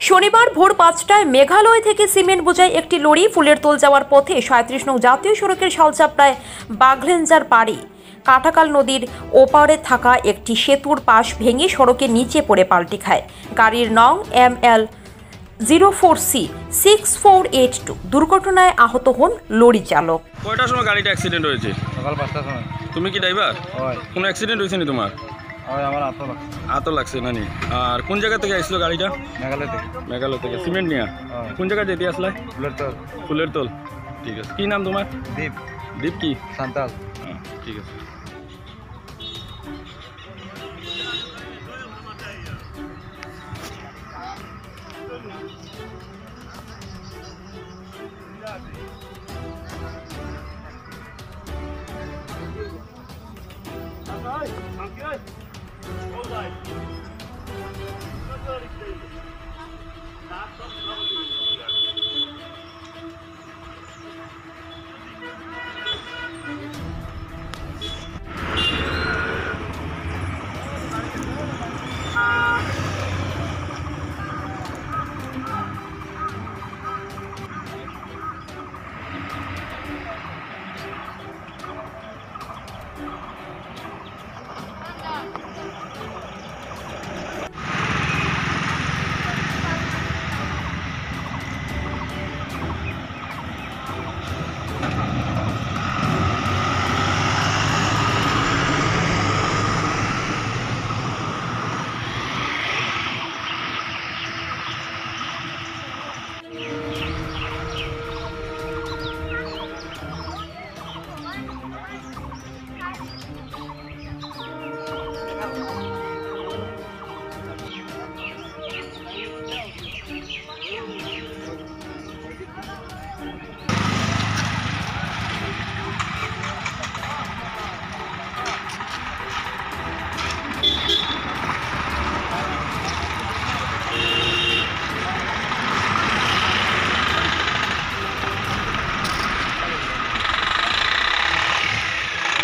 শনিবার ভোর ৫টায় মেঘালয় থেকে সিমেন্ট বোঝাই একটি লরি ফুলের তোল যাওয়ার পথে ৩৭ নং জাতীয় সড়কের শালচাপড়ায় বাঘলেঞ্জার পাড়ে কাটাকাল নদীর ওপারে থাকা একটি সেতুর পাশ ভেঙে সড়কের নিচে পড়ে পাল্টি খায়। গাড়ির নং ML04C6482। দুর্ঘটনায় আহত হন লরি চালক। কয়টার সময় গাড়িটা অ্যাক্সিডেন্ট হয়েছে? সকাল ৫টার সময়। তুমি কি ড্রাইভার? হয়। কোনো অ্যাক্সিডেন্ট হয়েছে নি তোমার? হয়, আমার আতো লাগছে। আতো লাগছে নানি। আর কোন জায়গা থেকে আসছিল গাড়িটা? মেঘালয় থেকে। মেঘালয় থেকে সিমেন্ট নিয়ে? হয়। কোন জায়গায় যেতে আসলে? ফুলের তোল। ফুলের তোল। ঠিক আছে। কি নাম তোমার? দ্বীপ। দীপ কি? সান্তাল। ঠিক আছে।